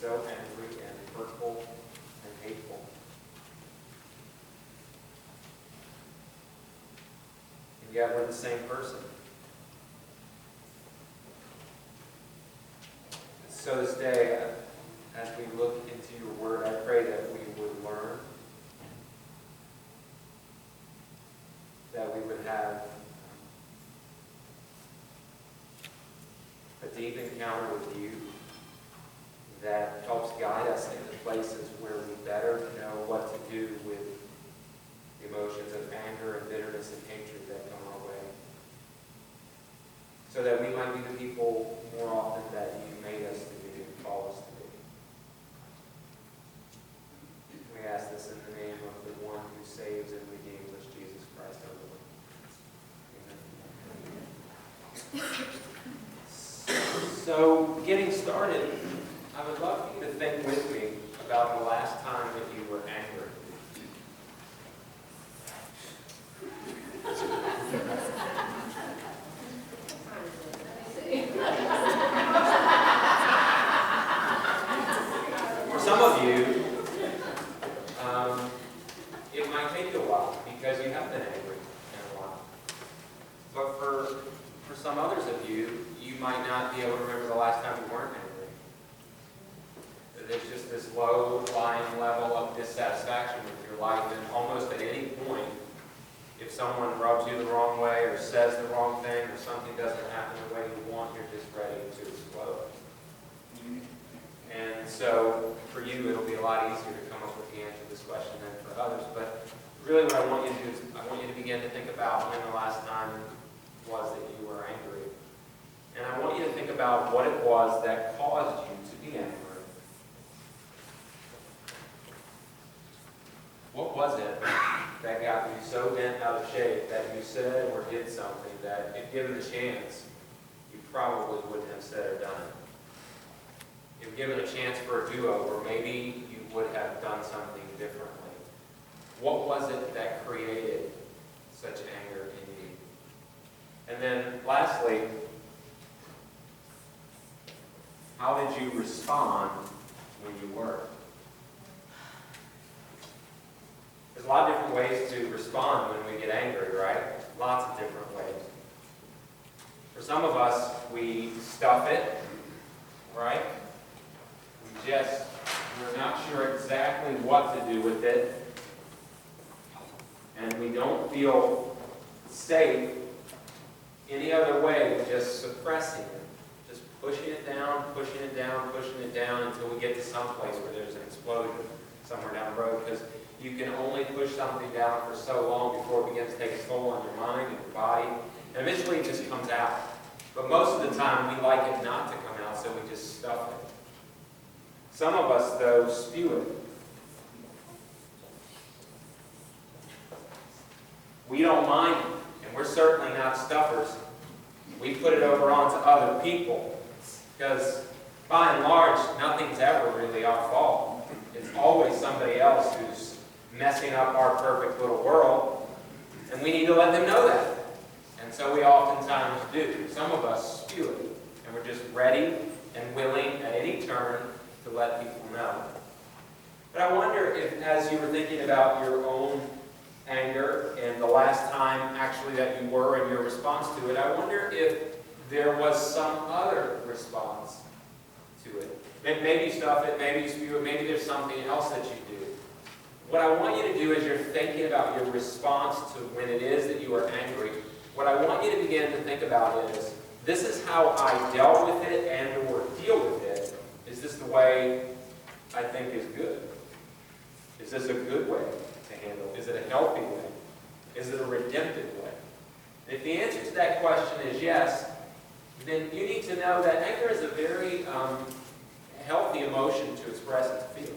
so angry and hurtful and hateful. And yet we're the same person. So this day, as we look into your word, I pray that we would learn, that we would have a deep encounter with you that helps guide us into places where we better know what to do with the emotions of anger and bitterness and hatred that come our way. So that we might be the people more often that you made us to be and call us to be. We ask this in the name of the one who saves and redeems us, Jesus Christ our Lord. Amen. So, getting started, I would love for you to think with me about the last time that you were angry. For some of you, it might take you a while because you have been angry in a while. But for some others of you, you might not be able to remember the last time you weren't angry. There's just this low-lying level of dissatisfaction with your life, and almost at any point, if someone rubs you the wrong way or says the wrong thing or something doesn't happen the way you want, you're just ready to explode. And so for you, it'll be a lot easier to come up with the answer to this question than for others. But really what I want you to do is I want you to begin to think about when the last time was that you were angry. And I want you to think about what it was that caused you to be angry. What was it that got you so bent out of shape that you said or did something that, if given the chance, you probably wouldn't have said or done it? If given a chance for a do-over, maybe you would have done something differently. What was it that created such anger in you? And then lastly, how did you respond when you were? There's a lot of different ways to respond when we get angry, right? Lots of different ways. For some of us, we stuff it, right? We're not sure exactly what to do with it. And we don't feel safe any other way than just suppressing it. Just pushing it down, pushing it down, pushing it down until we get to some place where there's an explosion somewhere down the road. Because you can only push something down for so long before it begins to take a toll on your mind and your body. And eventually it just comes out. But most of the time we like it not to come out, so we just stuff it. Some of us, though, spew it. We don't mind it, and we're certainly not stuffers. We put it over onto other people, because by and large, nothing's ever really our fault. It's always somebody else who's messing up our perfect little world, and we need to let them know that. And so we oftentimes do. Some of us spew it, and we're just ready and willing at any turn to let people know. But I wonder if, as you were thinking about your own anger and the last time actually that you were and your response to it, I wonder if there was some other response to it. Maybe you stuff it, maybe you spew it, maybe there's something else that you do. What I want you to do as you're thinking about your response to when it is that you are angry, what I want you to begin to think about is, this is how I dealt with it and or deal with it. Is this the way I think is good? Is this a good way to handle? Is it a healthy way? Is it a redemptive way? And if the answer to that question is yes, then you need to know that anger is a very healthy emotion to express and to feel.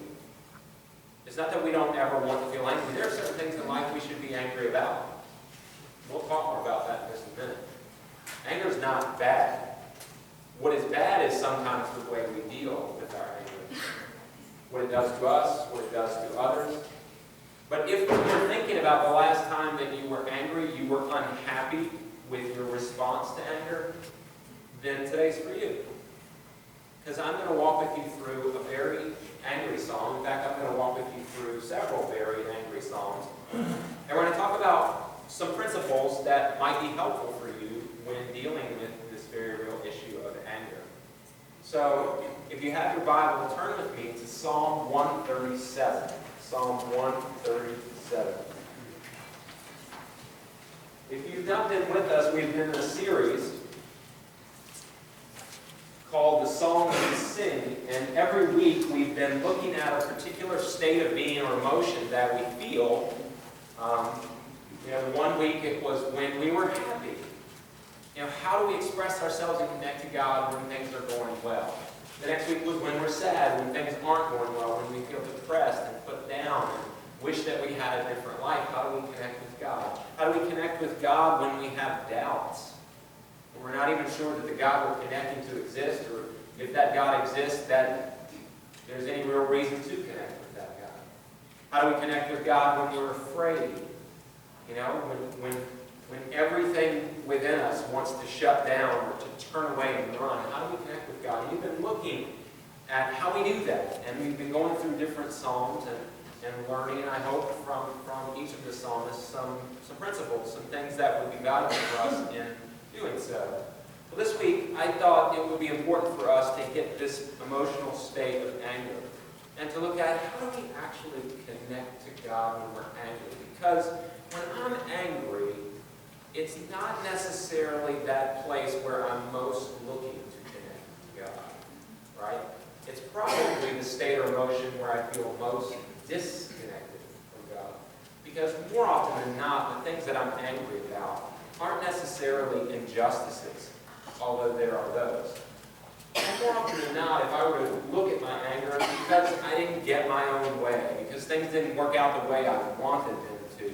It's not that we don't ever want to feel angry. There are certain things in life we should be angry about. We'll talk more about that in just a minute. Anger is not bad. What is bad is sometimes the way we deal with our anger. What it does to us, what it does to others. But if you're thinking about the last time that you were angry, you were unhappy with your response to anger, then today's for you. Because I'm going to walk with you through a very And we're going to talk about some principles that might be helpful for you when dealing with this very real issue of anger. So, if you have your Bible, turn with me to Psalm 137. Psalm 137. If you've not been with us, we've been in a series called The Songs We Sing, and every week we've been looking at a particular state of being or emotion that we feel. One week it was when we were happy. How do we express ourselves and connect to God when things are going well? The next week was when we're sad, when things aren't going well, when we feel depressed and put down and wish that we had a different life. How do we connect with God? How do we connect with God when we have doubts? When we're not even sure that the God we're connecting to exists, or if that God exists, that there's any real reason to connect with that God. How do we connect with God when we're afraid? When everything within us wants to shut down or to turn away and run, how do we connect with God? And we've been looking at how we do that. And we've been going through different psalms and learning, I hope, from each of the psalmists some principles, some things that would be valuable for us in doing so. Well, this week, I thought it would be important for us to hit this emotional state of anger and to look at how do we actually connect to God when we're angry. Because when I'm angry, it's not necessarily that place where I'm most looking to connect with God, right? It's probably the state or emotion where I feel most disconnected from God. Because more often than not, the things that I'm angry about aren't necessarily injustices, although there are those. And more often than not, if I were to look at my anger, it's because I didn't get my own way, because things didn't work out the way I wanted them to,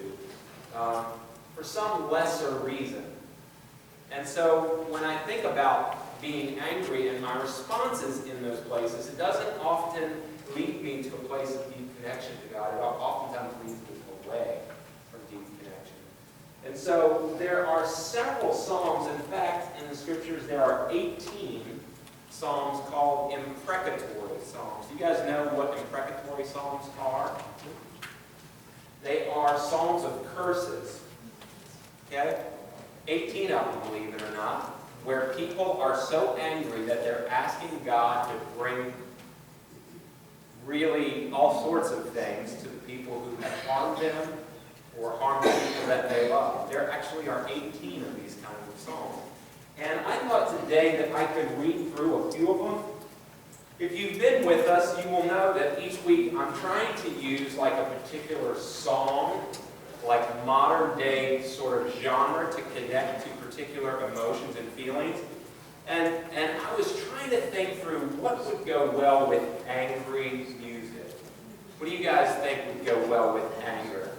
for some lesser reason. And so when I think about being angry and my responses in those places, it doesn't often lead me to a place of deep connection to God. It oftentimes leads me away from deep connection. And so there are several psalms. In fact, in the scriptures there are 18 psalms called imprecatory psalms. You guys know what imprecatory psalms are? They are psalms of curses. Okay? 18 of them, believe it or not, where people are so angry that they're asking God to bring really all sorts of things to the people who have harmed them or harmed the people that they love. There actually are 18 of these kinds of psalms. And I thought today that I could read through a few of them. If you've been with us, you will know that each week I'm trying to use like a particular song, like modern day sort of genre to connect to particular emotions and feelings. And I was trying to think through what would go well with angry music. What do you guys think would go well with anger?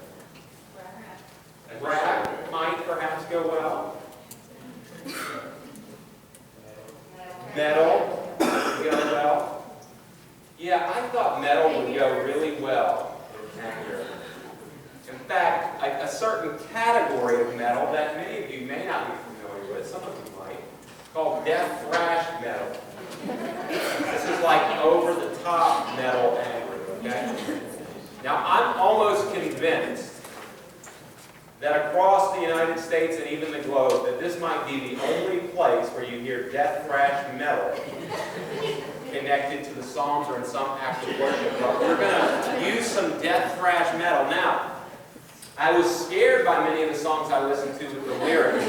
Rap might perhaps go well. Metal would go well. Yeah, I thought metal would go really well with anger. In fact, a certain category of metal that many of you may not be familiar with, some of you might, called death thrash metal. This is like over-the-top metal angry, okay? Now, I'm almost convinced that across the United States and even the globe, that this might be the only place where you hear death thrash metal connected to the Psalms or in some act of worship. But we're going to use some death thrash metal. Now, I was scared by many of the songs I listened to with the lyrics.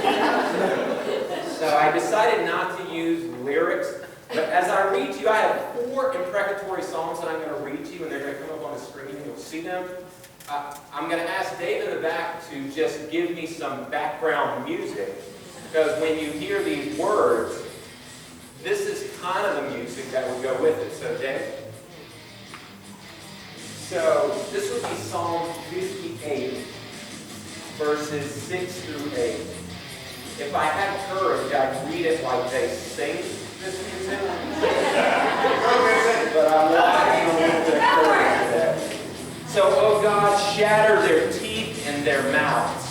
So I decided not to use lyrics. But as I read to you, I have 4 imprecatory songs that I'm going to read to you, and they're going to come up on the screen, and you'll see them. I'm going to ask Dave in the back to just give me some background music, because when you hear these words, this is kind of the music that would go with it. So, Dave? So, this would be Psalm 58, verses 6 through 8. If I had courage, I'd read it like they sing this music. But I'm lacking a little bit of courage today. So, oh God, shatter their teeth and their mouths.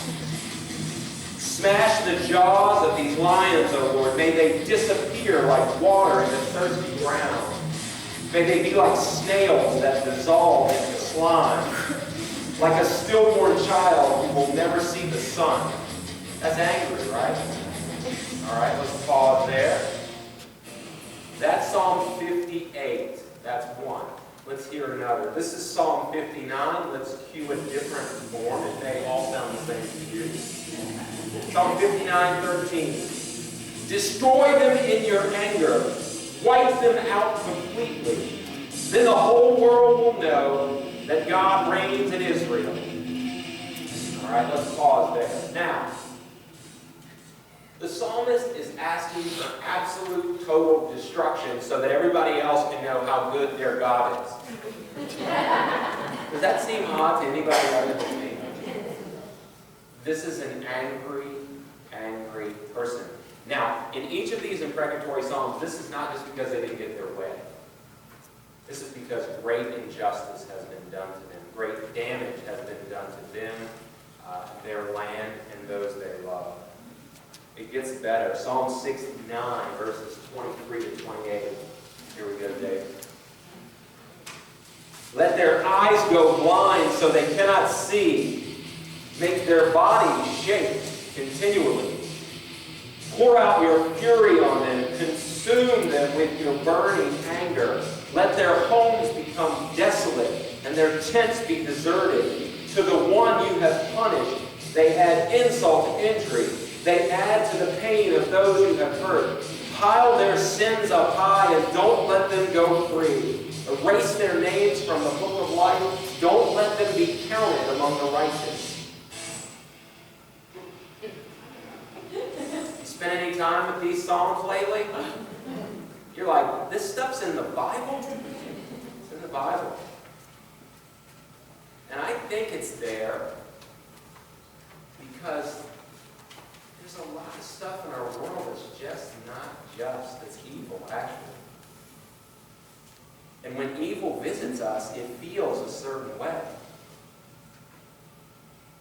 Smash the jaws of these lions, O Lord. May they disappear like water in the thirsty ground. May they be like snails that dissolve into slime. Like a stillborn child who will never see the sun. That's angry, right? All right, let's pause there. That's Psalm 58. That's one. Let's hear another. This is Psalm 59. Let's cue a different form. It may all sound the same to you. Psalm 59:13. Destroy them in your anger. Wipe them out completely. Then the whole world will know that God reigns in Israel. All right, let's pause there. Now, the psalmist is asking for absolute total destruction so that everybody else can know how good their God is. Does that seem odd to anybody other than me? This is an angry, angry person. Now, in each of these imprecatory psalms, this is not just because they didn't get their way. This is because great injustice has been done to them. Great damage has been done to them, their land, and those they love. It gets better. Psalm 69, verses 23 to 28. Here we go, Dave. Let their eyes go blind so they cannot see. Make their bodies shake continually. Pour out your fury on them. Consume them with your burning anger. Let their homes become desolate and their tents be deserted. To the one you have punished, they add insult to injury. They add to the pain of those you have hurt. Pile their sins up high and don't let them go free. Erase their names from the book of life. Don't let them be counted among the righteous. You spent any time with these psalms lately? You're like, this stuff's in the Bible? It's in the Bible. And I think it's there because there's a lot of stuff in our world that's just not just. It's evil, actually. And when evil visits us, it feels a certain way.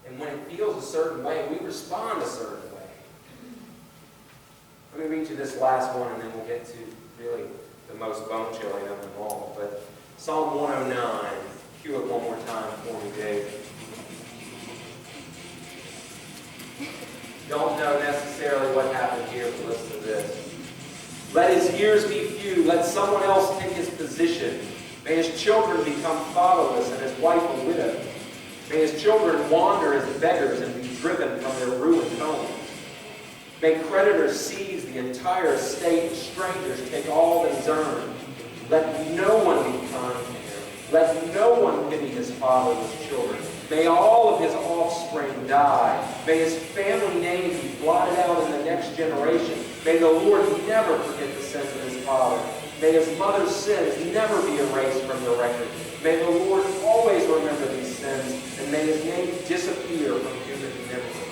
And when it feels a certain way, we respond a certain way. Let me read you this last one, and then we'll get to really the most bone-chilling of them all. But Psalm 109, cue it one more time for me, Dave. Don't know necessarily what happened here, but listen to this. Let his years be few. Let someone else take his position. May his children become fatherless and his wife a widow. May his children wander as beggars and be driven from their ruined homes. May creditors seize the entire estate and strangers take all that is earned. Let no one be kind to him. Let no one pity his fatherless children. May all of his offspring die. May his family name be blotted out in the next generation. May the Lord never forget the sins of his father. May his mother's sins never be erased from the record. May the Lord always remember these sins, and may his name disappear from human memory.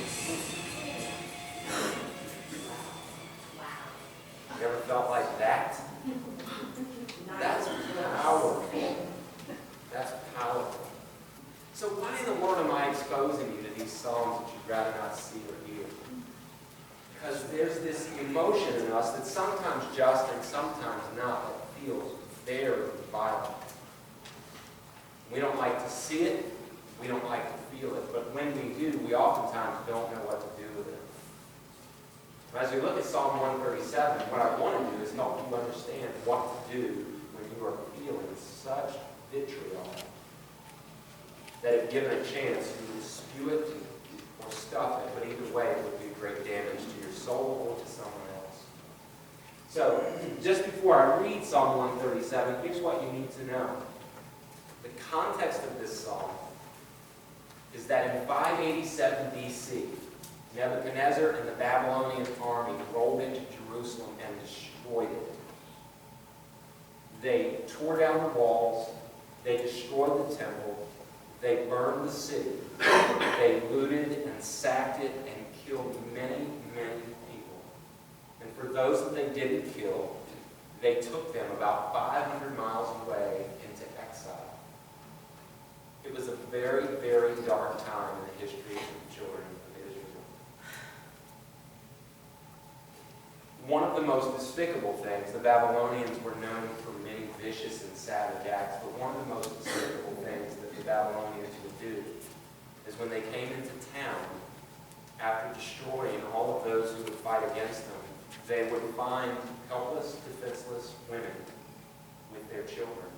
You ever felt like that? That's powerful. That's powerful. So why in the world am I exposing you to these psalms that you'd rather not see or hear? Because there's this emotion in us that's sometimes just and sometimes not, that feels very violent. We don't like to see it. We don't like to feel it. But when we do, we oftentimes don't know what to do with it. As we look at Psalm 137, what I want to do is help you understand what to do when you are feeling such vitriol that if given a chance, you would spew it or stuff it, but either way, it would do great damage to your soul or to someone else. So, just before I read Psalm 137, here's what you need to know. The context of this psalm is that in 587 BC, Nebuchadnezzar and the Babylonian army rolled into Jerusalem and destroyed it. They tore down the walls, they destroyed the temple, they burned the city, they looted and sacked it and killed many, many people. And for those that they didn't kill, they took them about 500 miles away into exile. It was a very, very dark time in the history of the children of Israel. One of the most despicable things, the Babylonians were known for many vicious and savage acts, but one of the most despicable things that the Babylonians would do is when they came into town, after destroying all of those who would fight against them, they would find helpless, defenseless women with their children.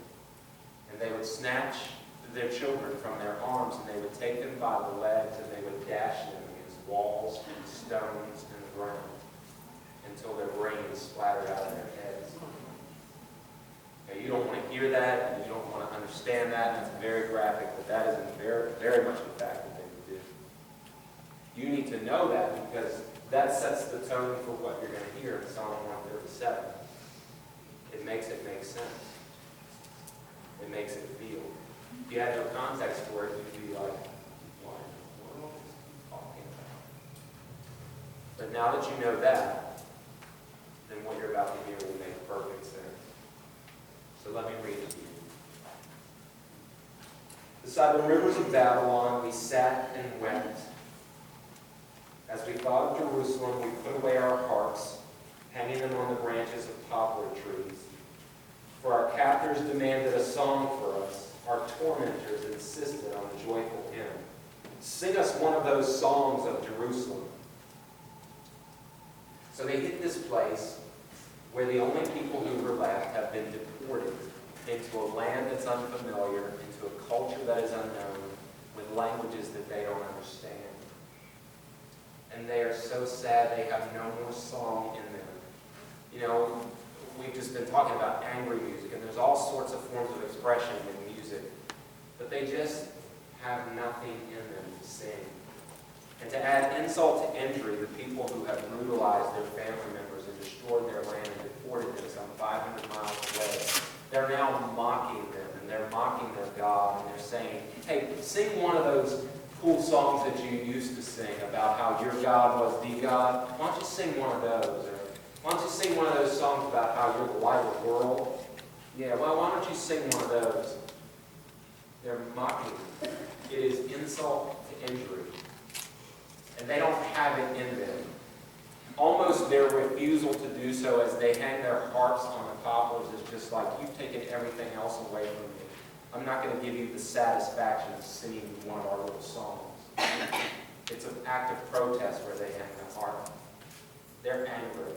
And they would snatch their children from their arms, and they would take them by the legs, and they would dash them against walls and stones and the ground until their brains splattered out of their heads. Now, you don't want to hear that, and you don't want to understand that, and it's very graphic, but that is very, very much the fact that they would do. You need to know that because that sets the tone for what you're going to hear in Psalm 137. It makes it make sense. It makes it feel. If you had no context for it, you'd be like, what in the world is he talking about? But now that you know that, then what you're about to hear will make perfect sense. So let me read it to you. Beside the rivers of Babylon, we sat and wept. As we thought of Jerusalem, we put away our harps, hanging them on the branches of poplar trees. For our captors demanded a song for us. Our tormentors insisted on a joyful hymn. Sing us one of those songs of Jerusalem. So they hit this place where the only people who were left have been deported into a land that's unfamiliar, into a culture that is unknown, with languages that they don't understand. And they are so sad they have no more song in them. You know, we've just been talking about angry music, and there's all sorts of forms of expression in music, but they just have nothing in them to sing. And to add insult to injury, the people who have brutalized their family members and destroyed their land and deported them some 500 miles away, they're now mocking them, and they're mocking their God, and they're saying, hey, sing one of those cool songs that you used to sing about how your God was the God. Why don't you sing one of those? Or why don't you sing one of those songs about how you're the light of the world? Yeah, well, why don't you sing one of those? They're mocking. It is insult to injury. And they don't have it in them. Almost their refusal to do so as they hang their harps on the poplars is just like, you've taken everything else away from me. I'm not going to give you the satisfaction of singing one of our little songs. It's an act of protest where they hang their harp. They're angry.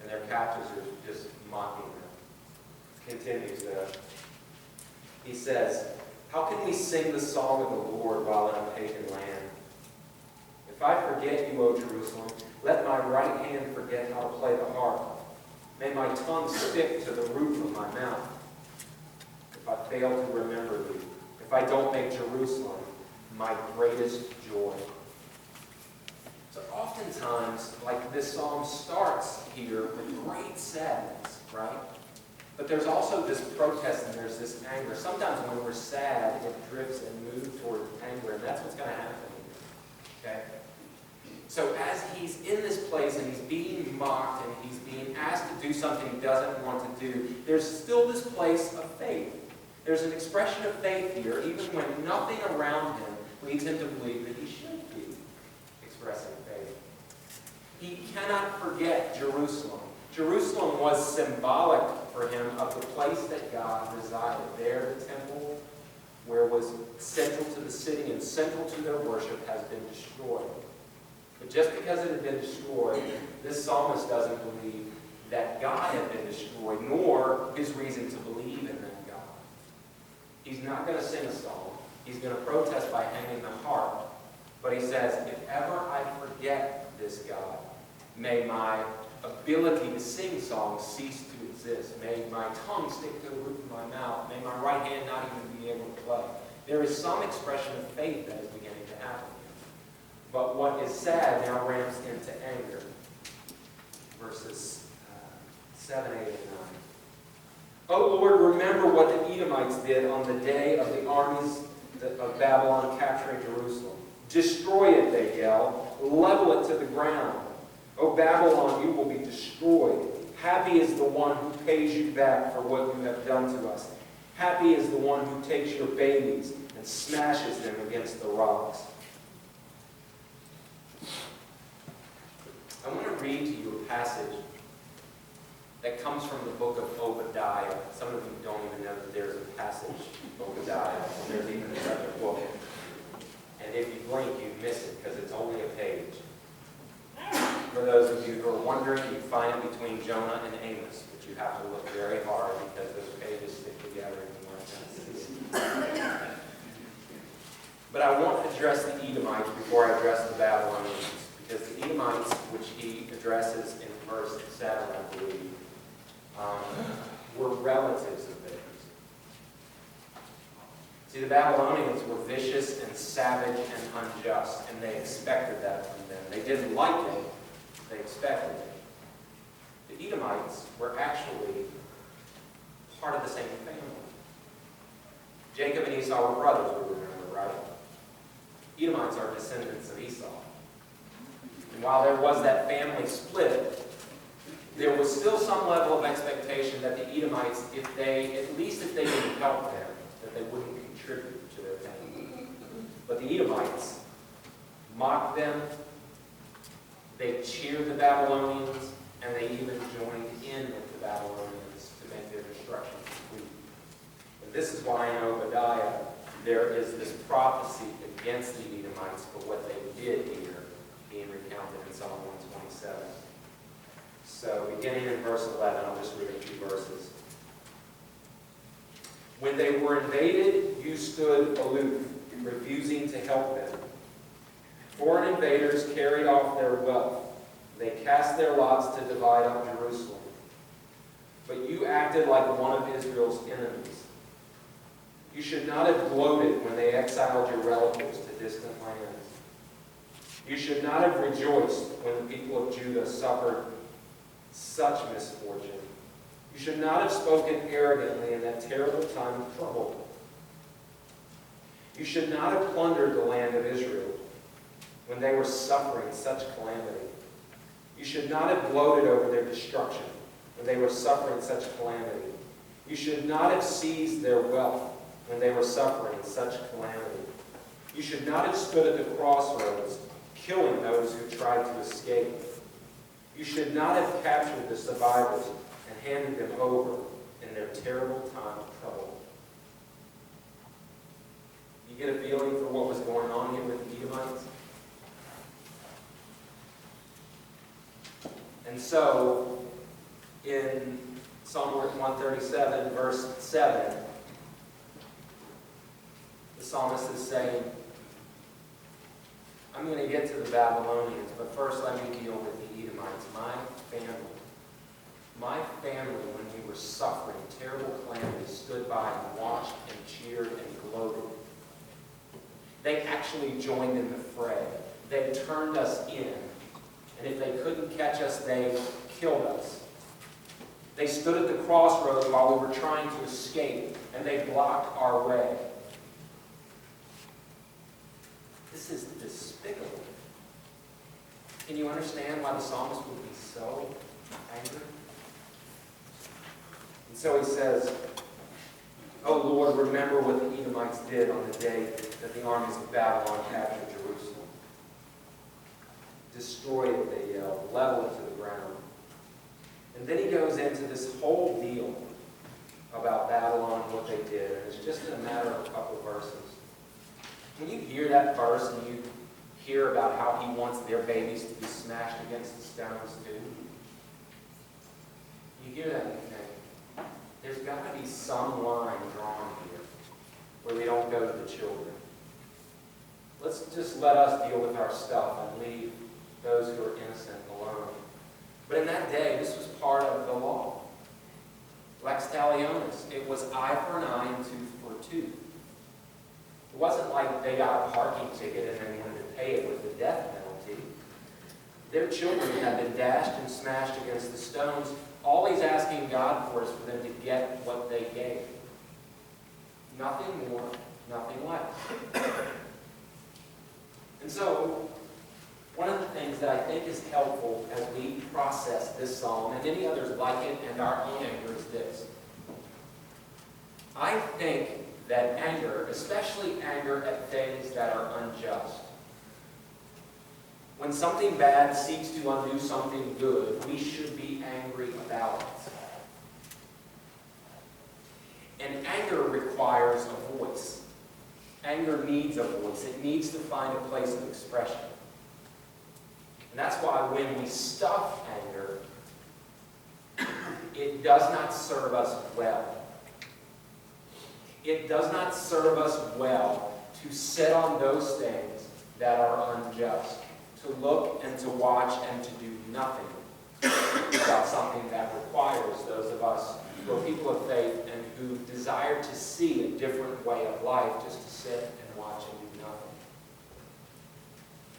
And their captors are just mocking them. It continues though. He says, how can we sing the song of the Lord while in a pagan land? If I forget you, O Jerusalem, let my right hand forget how to play the harp. May my tongue stick to the roof of my mouth. If I fail to remember thee, if I don't make Jerusalem my greatest joy. So oftentimes, like this psalm starts here with great sadness, right? But there's also this protest and there's this anger. Sometimes when we're sad, it drifts and moves toward anger, and that's what's going to happen here. Okay? So as he's in this place and he's being mocked and he's being asked to do something he doesn't want to do, there's still this place of faith. There's an expression of faith here, even when nothing around him leads him to believe that he should be expressing faith. He cannot forget Jerusalem. Jerusalem was symbolic for him of the place that God resided. There, the temple, where was central to the city and central to their worship, has been destroyed. But just because it had been destroyed, this psalmist doesn't believe that God had been destroyed, nor his reason to believe in that God. He's not going to sing a song. He's going to protest by hanging the harp. But he says, if ever I forget this God, may my ability to sing songs cease to exist. May my tongue stick to the roof of my mouth. May my right hand not even be able to play. There is some expression of faith that is beginning to happen. But what is sad now ramps into anger. Verses 7, 8, and 9. O Lord, remember what the Edomites did on the day of the armies of Babylon capturing Jerusalem. Destroy it, they yell. Level it to the ground. O Babylon, you will be destroyed. Happy is the one who pays you back for what you have done to us. Happy is the one who takes your babies and smashes them against the rocks. I want to read to you a passage that comes from the book of Obadiah. Some of you don't even know that there's a passage in Obadiah. There's even another book. blink, you miss it because it's only a page. For those of you who are wondering, you find it between Jonah and Amos, but you have to look very hard because those pages stick together and you weren't going to see it. But I want to address the Edomites before I address the Babylonians, because the Edomites, which he addresses in verse 7, I believe, were relatives of theirs. See, the Babylonians were vicious and savage and unjust, and they expected that from them. They didn't like it, they expected it. The Edomites were actually part of the same family. Jacob and Esau were brothers, we remember, right? Edomites are descendants of Esau. And while there was that family split, there was still some level of expectation that the Edomites, at least if they didn't help them, that they wouldn't contribute to their family. But the Edomites mocked them, they cheered the Babylonians, and they even joined in with the Babylonians to make their destruction complete. And this is why in Obadiah there is this prophecy against the Edomites for what they did here, being recounted in Psalm 127. So beginning in verse 11, I'll just read a few verses. When they were invaded, you stood aloof, refusing to help them. Foreign invaders carried off their wealth. They cast their lots to divide up Jerusalem. But you acted like one of Israel's enemies. You should not have gloated when they exiled your relatives to distant lands. You should not have rejoiced when the people of Judah suffered such misfortune. You should not have spoken arrogantly in that terrible time of trouble. You should not have plundered the land of Israel when they were suffering such calamity. You should not have gloated over their destruction when they were suffering such calamity. You should not have seized their wealth when they were suffering such calamity. You should not have stood at the crossroads, killing those who tried to escape. You should not have captured the survivors and handed them over in their terrible time of trouble. You get a feeling for what was going on here with the Edomites? And so, in Psalm 137, verse 7, the psalmist is saying, I'm going to get to the Babylonians, but first let me deal with the Edomites, my family, when we were suffering terrible calamity, stood by and watched and cheered and gloated. They actually joined in the fray. They turned us in. And if they couldn't catch us, they killed us. They stood at the crossroads while we were trying to escape, and they blocked our way. This is despicable. Can you understand why the psalmist would be so angry? And so he says, "O Lord, remember what the Edomites did on the day that the armies of Babylon captured Jerusalem. Destroy it," they yelled, "level it to the ground." And then he goes into this whole deal about Babylon and what they did. And it's just in a matter of a couple of verses. When you hear that verse and you hear about how he wants their babies to be smashed against the stones too, you hear that and you think, there's got to be some line drawn here where we don't go to the children. Let's just let us deal with our stuff and leave those who are innocent alone. But in that day, this was part of the law. Lex talionis. It was eye for an eye and tooth for a tooth. It wasn't like they got a parking ticket and they wanted to pay it with the death penalty. Their children had been dashed and smashed against the stones. All he's asking God for is for them to get what they gave. Nothing more, nothing less. And so, one of the things that I think is helpful as we process this psalm, and many others like it, and our own anger, is this. I think that anger, especially anger at things that are unjust, when something bad seeks to undo something good, we should be angry about it. And anger requires a voice. Anger needs a voice. It needs to find a place of expression. And that's why when we stuff anger, it does not serve us well. It does not serve us well to sit on those things that are unjust, to look and to watch and to do nothing about something that requires those of us who are people of faith and who desire to see a different way of life just to sit and watch and do nothing.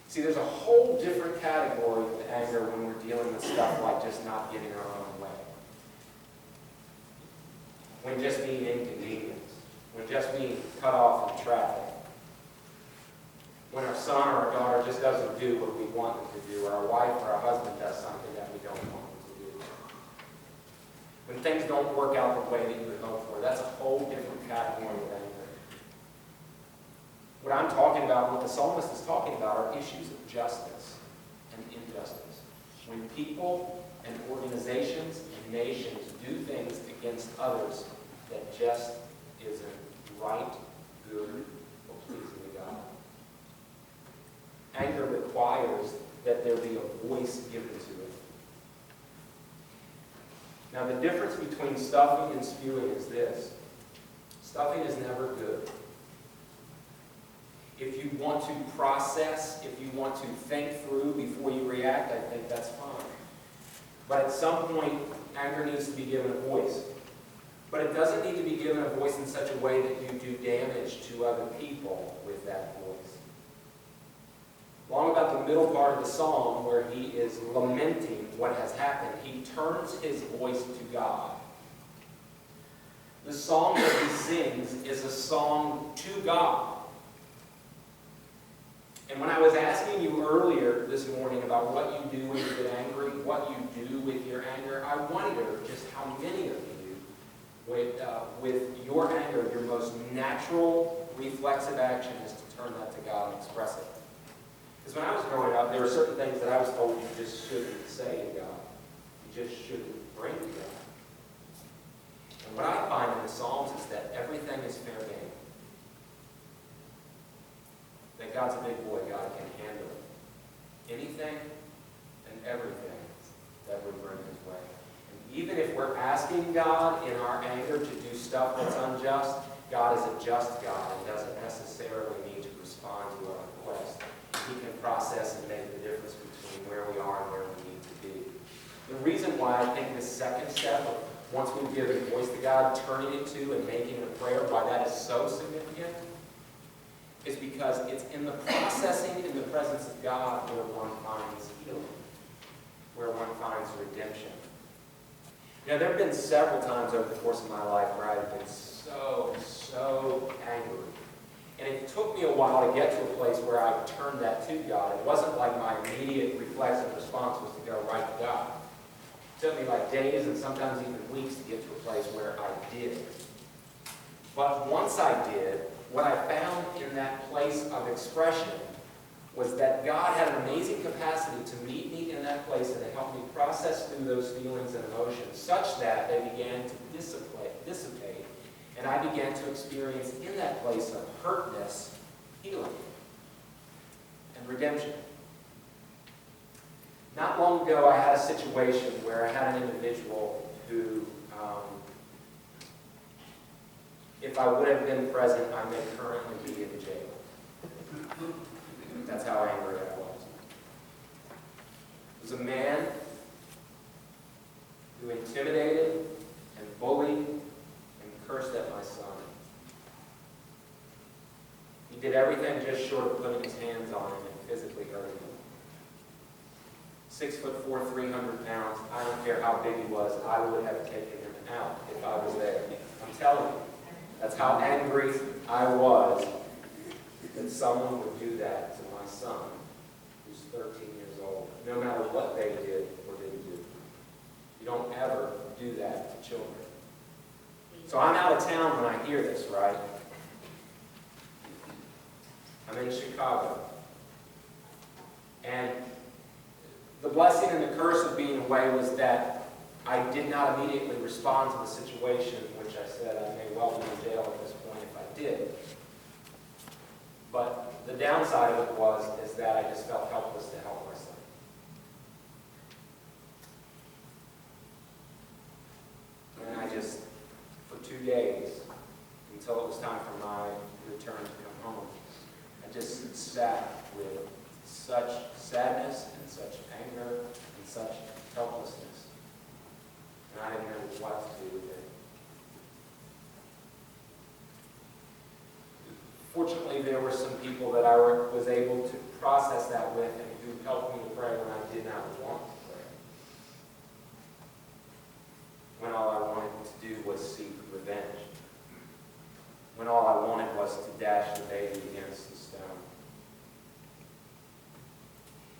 See, there's a whole different category of anger when we're dealing with stuff like just not getting our own way. When just being inconvenienced. When just being cut off in traffic. When our son or our daughter just doesn't do what we want them to do, or our wife or our husband does something that we don't want them to do. When things don't work out the way that you would hope for, that's a whole different category of anger. What I'm talking about, what the psalmist is talking about, are issues of justice and injustice. When people and organizations and nations do things against others that just isn't right, good, or pleasing to God. Anger requires that there be a voice given to it. Now, the difference between stuffing and spewing is this. Stuffing is never good. If you want to process, if you want to think through before you react, I think that's fine. But at some point, anger needs to be given a voice. But it doesn't need to be given a voice in such a way that you do damage to other people with that voice. Along about the middle part of the psalm where he is lamenting what has happened, he turns his voice to God. The song that he sings is a song to God. And when I was asking you earlier this morning about what you do when you get angry, what you do with your anger, I wonder just how many of you, with your anger, your most natural reflexive action is to turn that to God and express it. Because when I was growing up, there were certain things that I was told you just shouldn't say to God. You just shouldn't bring to God. And what I find in the Psalms is that everything is fair game. That God's a big boy. God can handle anything and everything that would bring his way. And even if we're asking God in our anger to do stuff that's unjust, God is a just God and doesn't necessarily need to respond to our request. He can process and make the difference between where we are and where we need to be. The reason why I think this second step of once we've given voice to God, turning it to and making it a prayer, why that is so significant, is because it's in the processing in the presence of God where one finds healing, where one finds redemption. Now, there have been several times over the course of my life where I've been so angry. And it took me a while to get to a place where I turned that to God. It wasn't like my immediate reflexive response was to go right to God. It took me like days and sometimes even weeks to get to a place where I did. But once I did, what I found in that place of expression was that God had an amazing capacity to meet me in that place and to help me process through those feelings and emotions such that they began to dissipate, and I began to experience in that place of hurtness, healing, and redemption. Not long ago, I had a situation where I had an individual who, if I would have been present, I may currently be in jail. That's how angry I was. It was a man who intimidated and bullied and cursed at my son. He did everything just short of putting his hands on him and physically hurting him. 6'4", 300 pounds. I don't care how big he was. I would have taken him out if I was there. I'm telling you. That's how angry I was that someone would do that to my son, who's 13 years old, no matter what they did or didn't do. You don't ever do that to children. So I'm out of town when I hear this, right? I'm in Chicago. And the blessing and the curse of being away was that I did not immediately respond to the situation, which I said I may well be in jail at this point if I did. downside of it is that I just felt helpless to help my son. And I just, for 2 days, until it was time for my return to come home, I just sat with such sadness and such anger and such helplessness. And I didn't know what to do with it. Fortunately, there were some people that I was able to process that with and who helped me to pray when I did not want to pray. When all I wanted to do was seek revenge. When all I wanted was to dash the baby against the stone.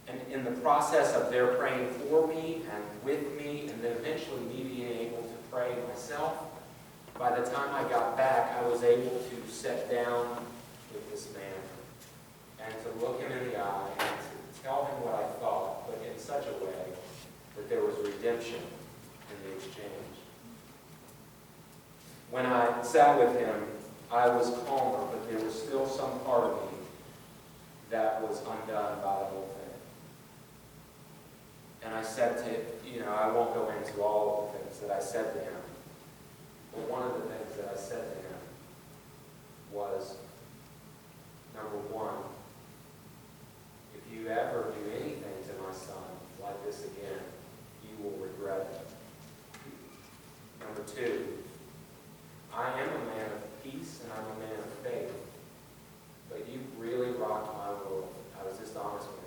And in the process of their praying for me and with me, and then eventually me being able to pray myself, by the time I got back, I was able to sit down with this man and to look him in the eye and to tell him what I thought, but in such a way that there was redemption in the exchange. When I sat with him, I was calmer, but there was still some part of me that was undone by the whole thing. And I said to, I won't go into all of the things that I said to him, but one of the things that I said to him was, number one, if you ever do anything to my son like this again, you will regret it. Number two, I am a man of peace and I'm a man of faith, but you really rocked my world. I was just honest with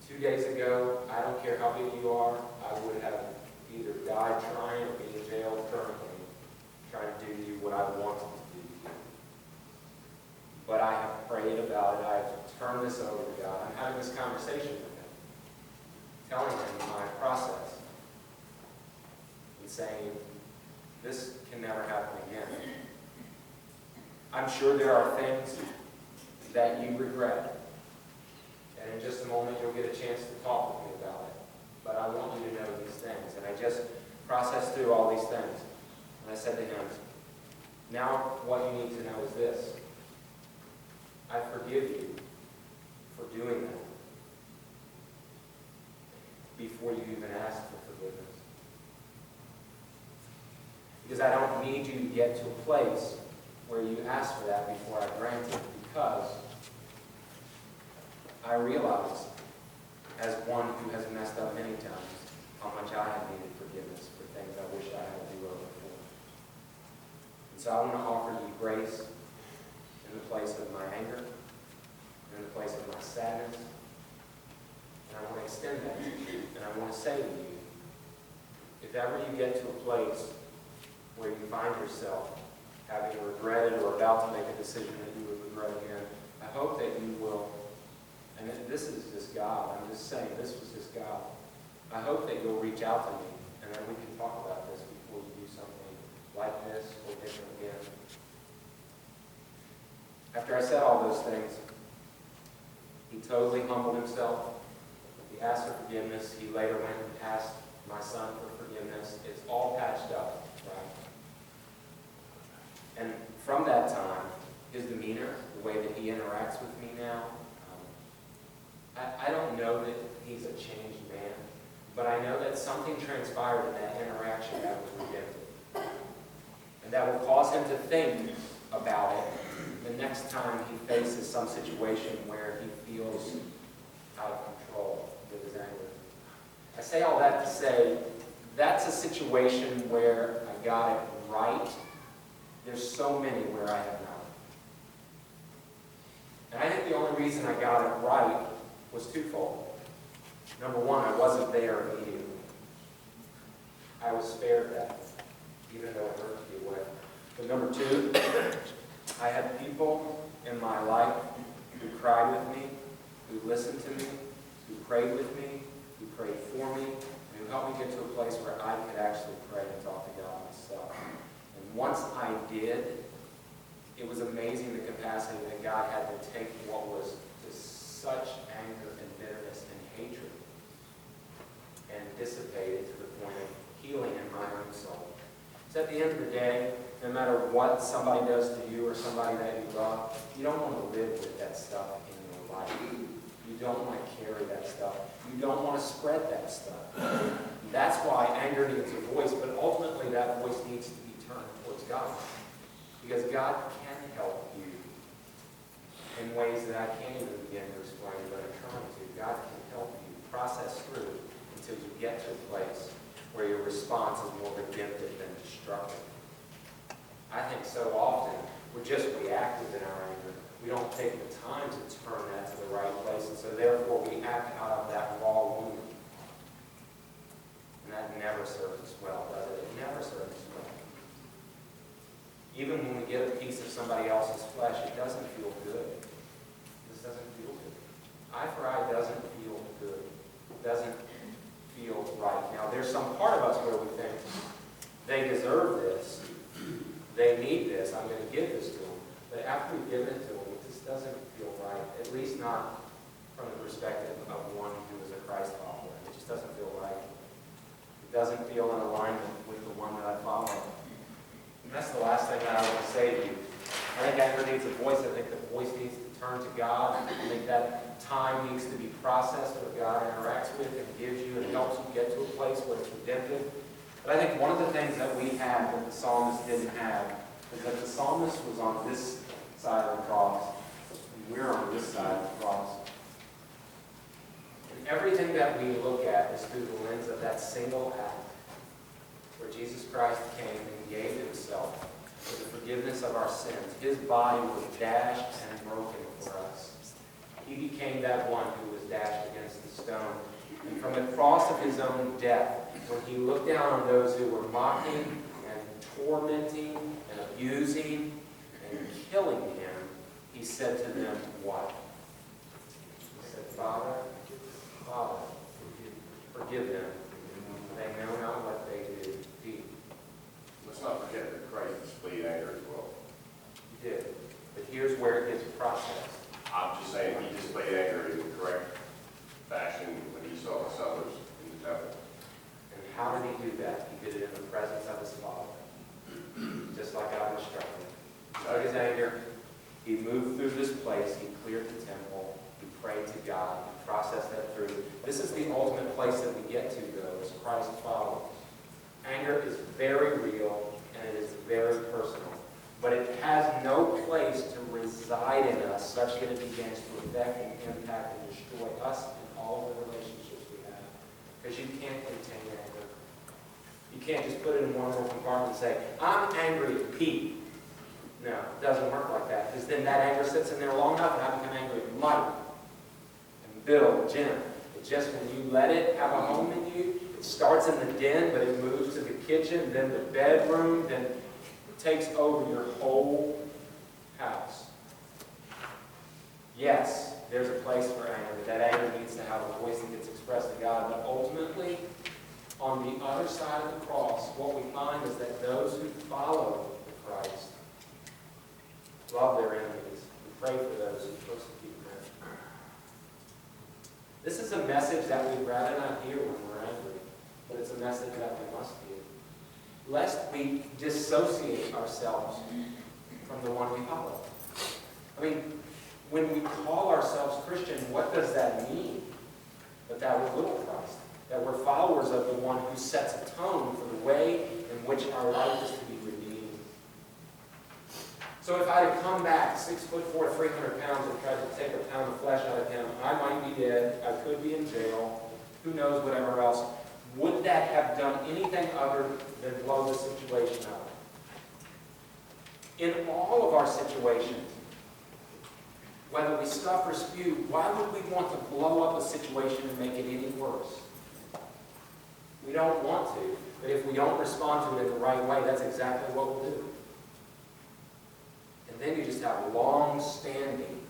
you. 2 days ago, I don't care how big you are, I would have either died trying or be in jail currently, trying to do to you what I wanted to do to you. But I have prayed about it. I have turned this over to God. I'm having this conversation with him, telling him my process, and saying, this can never happen again. I'm sure there are things that you regret. And in just a moment, you'll get a chance to talk with me about it. But I want you to know these things. And I just processed through all these things. And I said to him, now what you need to know is this. I forgive you for doing that before you even ask for forgiveness. Because I don't need you to get to a place where you ask for that before I grant it, because I realize, as one who has messed up many times, how much I have needed forgiveness for things I wish I had to do over for. And so I want to offer you grace in the place of my anger, in the place of my sadness, and I want to extend that to you, and I want to say to you, if ever you get to a place where you find yourself having regretted or about to make a decision that you would regret again, I hope that you will, and this is just God, I'm just saying, this was just God. I hope that you'll reach out to me, and then we can talk about this before you do something like this or different again. After I said all those things, he totally humbled himself. He asked for forgiveness. He later went and asked my son for forgiveness. It's all patched up, right? And from that time, his demeanor, the way that he interacts with me now, I don't know that he's a changed man, but I know that something transpired in that interaction that was redemptive. And that will cause him to think about it the next time he faces some situation where he feels out of control with his anger. I say all that to say, that's a situation where I got it right. There's so many where I have not. And I think the only reason I got it right was twofold. Number one, I wasn't there immediately. I was spared that, even though it hurt to be away. But number two, I had people in my life who cried with me, who listened to me, who prayed with me, who prayed for me, and who helped me get to a place where I could actually pray and talk to God myself. And once I did, it was amazing the capacity that God had to take what was just such anger and bitterness and hatred and dissipate it to the point of healing in my own soul. So at the end of the day, no matter what somebody does to you or somebody that you love, you don't want to live with that stuff in your life. You don't want to carry that stuff. You don't want to spread that stuff. That's why anger needs a voice, but ultimately that voice needs to be turned towards God. Because God can help you in ways that I can't even begin to explain, but I'm trying to. God can help you process through until you get to a place where your response is more redemptive than destructive. I think so often we're just reactive in our anger. We don't take the time to turn that to the right place, and so therefore we act out of that raw wound. And that never serves us well, does it? It never serves us well. Even when we get a piece of somebody else's flesh, it doesn't feel good. It just doesn't feel good. Eye for eye doesn't feel good. It doesn't feel right. Now, there's some part of us where we think, they deserve this. They need this. I'm going to give this to them. But after we give it to them, it just doesn't feel right. At least not from the perspective of one who is a Christ follower. It just doesn't feel right. It doesn't feel in alignment with the one that I follow. And that's the last thing that I want to say to you. I think anger needs a voice. I think the voice needs to turn to God. I think that time needs to be processed where God interacts with and gives you and helps you get to a place where it's redemptive. But I think one of the things that we had that the psalmist didn't have is that the psalmist was on this side of the cross, and we're on this side of the cross. And everything that we look at is through the lens of that single act where Jesus Christ came and gave himself for the forgiveness of our sins. His body was dashed and broken for us. He became that one who was dashed against the stone. And from the cross of his own death, when he looked down on those who were mocking and tormenting and abusing and killing him, he said to them, what? He said, Father, Father, forgive them. They know not what they do. Let's not forget that Christ displayed anger as well. He did. But here's where it gets processed. I'm just saying he displayed anger in the correct fashion when he saw the sellers in the temple. And how did he do that? He did it in the presence of his Father. Just like God instructed. He took his anger. He moved through this place. He cleared the temple. He prayed to God. He processed that through. This is the ultimate place that we get to, though, as Christ followers. Anger is very real, and it is very personal. But it has no place to reside in us such that it begins to affect and impact and destroy us and all of the relationships we have. Because you can't contain anger. You can't just put it in one little compartment and say, I'm angry at Pete. No, it doesn't work like that. Because then that anger sits in there long enough and I become angry at Mike and Bill, Jim. It's just when you let it have a home in you, it starts in the den, but it moves to the kitchen, then the bedroom, then it takes over your whole house. Yes, there's a place for anger, but that anger needs to have a voice that gets expressed to God. But ultimately, on the other side of the cross, what we find is that those who follow Christ love their enemies and pray for those who persecute them. This is a message that we'd rather not hear when we're angry, but it's a message that we must hear. Lest we dissociate ourselves from the one we follow. I mean, when we call ourselves Christian, what does that mean? But that we're little Christ. That we're followers of the one who sets a tone for the way in which our life is to be redeemed. So if I had come back 6'4", 300 pounds, and tried to take a pound of flesh out of him, I might be dead, I could be in jail, who knows, whatever else. Would that have done anything other than blow the situation up? In all of our situations, whether we stuff or spew, why would we want to blow up a situation and make it any worse? We don't want to, but if we don't respond to it in the right way, that's exactly what we'll do. And then you just have long-standing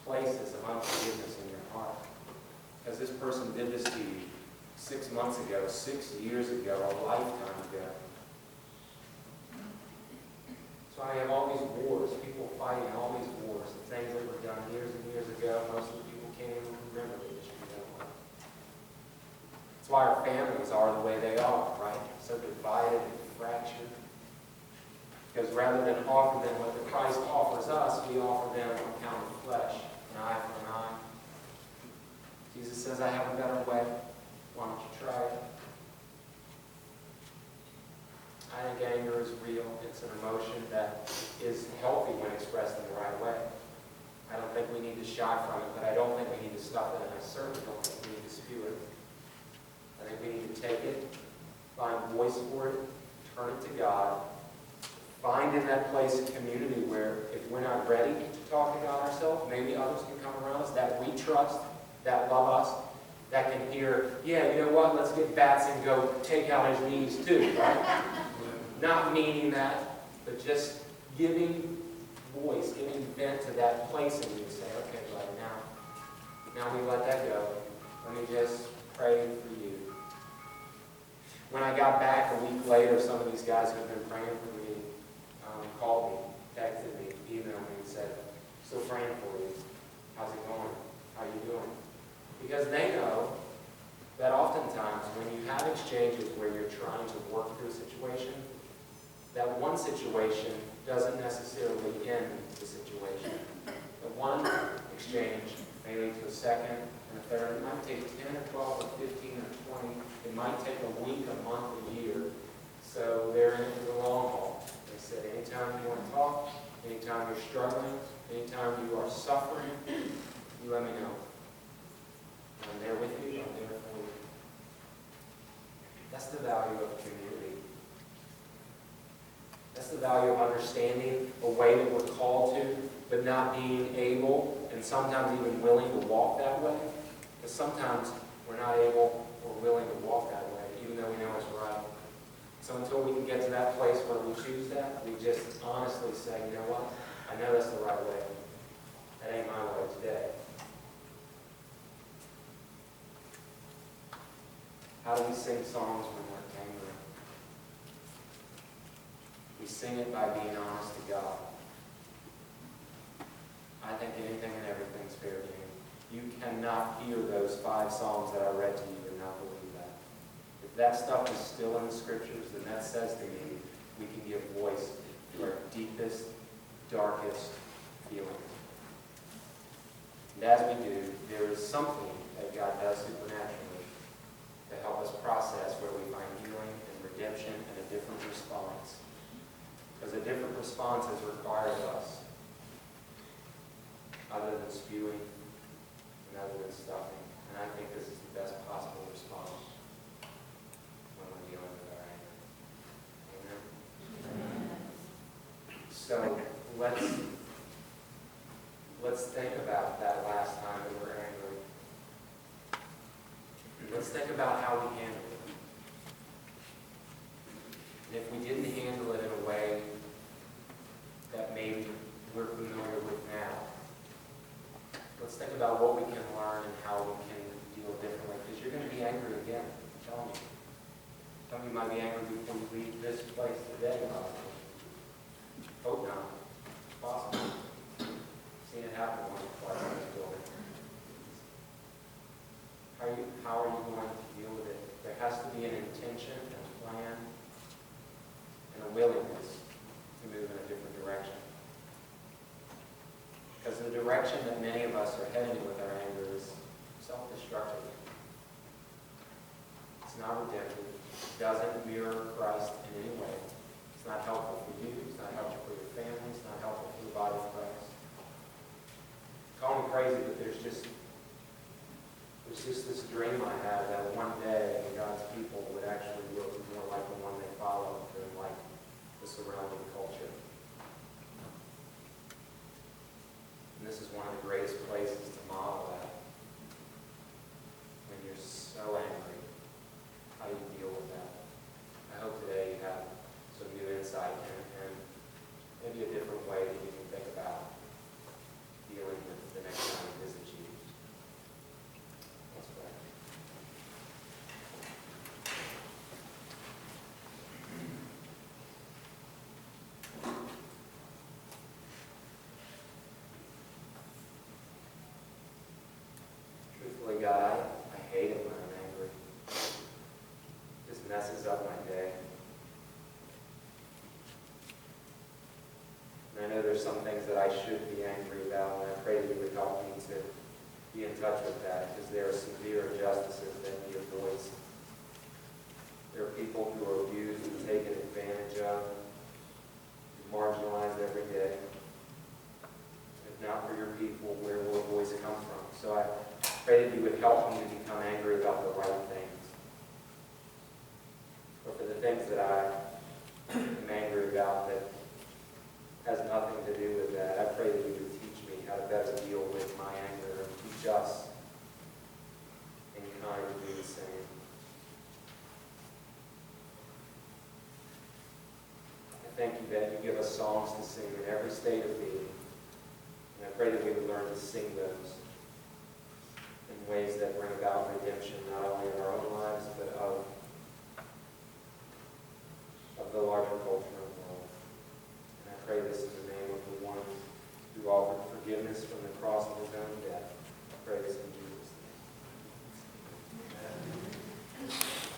places of unforgiveness in your heart. Because this person did this to you 6 months ago, 6 years ago, a lifetime ago. So I have all these wars, people fighting all these wars, the things that were done years and years ago. Most of the people can't even remember the history that way. That's why our families are the way they are, right? So divided and fractured. Because rather than offer them what the Christ offers us, we offer them a pound of flesh, an eye for an eye. Jesus says, I have a better way. Why don't you try it? I think anger is real. It's an emotion that is healthy when expressed in the right way. I don't think we need to shy from it, but I don't think we need to stuff it, and I certainly don't think we need to spew it. I think we need to take it, find voice for it, turn it to God, find in that place a community where if we're not ready to talk to God ourselves, maybe others can come around us that we trust, that love us, that can hear, yeah, you know what, let's get bats and go take out his knees too, right? Not meaning that, but just giving voice, giving vent to that place in you. Say, okay, right now we let that go. Let me just pray for you. When I got back a week later, some of these guys who had been praying for me called me, texted me, emailed me, and said, still praying for you. How's it going? How are you doing? Because they know that oftentimes when you have exchanges where you're trying to work through a situation, that one situation doesn't necessarily end the situation. The one exchange may lead to a second and a third. It might take 10 or 12 or 15 or 20. It might take a week, a month, a year. So they're in it for the long haul. They said, anytime you want to talk, anytime you're struggling, anytime you are suffering, you let me know. I'm there with you. I'm there for you. That's the value of community. That's the value of understanding a way that we're called to, but not being able and sometimes even willing to walk that way. Because sometimes we're not able or willing to walk that way, even though we know it's right. So until we can get to that place where we choose that, we just honestly say, you know what? I know that's the right way. That ain't my way today. How do we sing songs when we're angry? We sing it by being honest to God. I think anything and everything's fair game. You cannot hear those 5 psalms that I read to you and not believe that. If that stuff is still in the scriptures, then that says to me we can give voice to our deepest, darkest feelings. And as we do, there is something that God does supernaturally to help us process where we find healing and redemption and a different response. Because a different response is required of us, other than spewing and other than stuffing. And I think this is the best possible response when we're dealing with our anger. Amen? So let's think about that last time that we were angry. Let's think about how we handled it. And if we didn't handle it in a way that maybe we're familiar with now, let's think about what we can learn and how we can deal differently. Because you're going to be angry again. I'm telling you. Some of you might be angry before you leave this place today. Hope not. It's possible. I've seen it happen once or twice in this building. How are you going to deal with it? There has to be an intention and a plan and a willingness to move in a different direction. Because the direction that many of us are heading with our anger is self-destructive. It's not redemptive. It doesn't mirror Christ in any way. It's not helpful for you. It's not helpful for your family. It's not helpful for the body of Christ. Call me crazy, but there's just this dream I had that one day God's people would actually look more like the one they follow than like the surrounding culture. And this is one of the greatest places to model that. When you're so angry, how you deal with that. I hope today you have some new insight and maybe a different way that you can think about dealing with the next time he visits you. Let's pray. And I know there's some things that I should be angry about, and I pray that you would help me to be in touch with that, because there are severe injustices that need a voice. There are people who are abused and taken advantage of, marginalized every day. If not for your people, where will a voice come from? So I pray that you would help me to become angry about the right things. Or for the things that I am angry about that has nothing to do with that. I pray that you would teach me how to better deal with my anger and teach us in kind to do the same. I thank you that you give us songs to sing in every state of being. And I pray that we would learn to sing those in ways that bring about redemption, not only in our own lives, but of the larger culture and world. And I pray this in the name of the one who offered forgiveness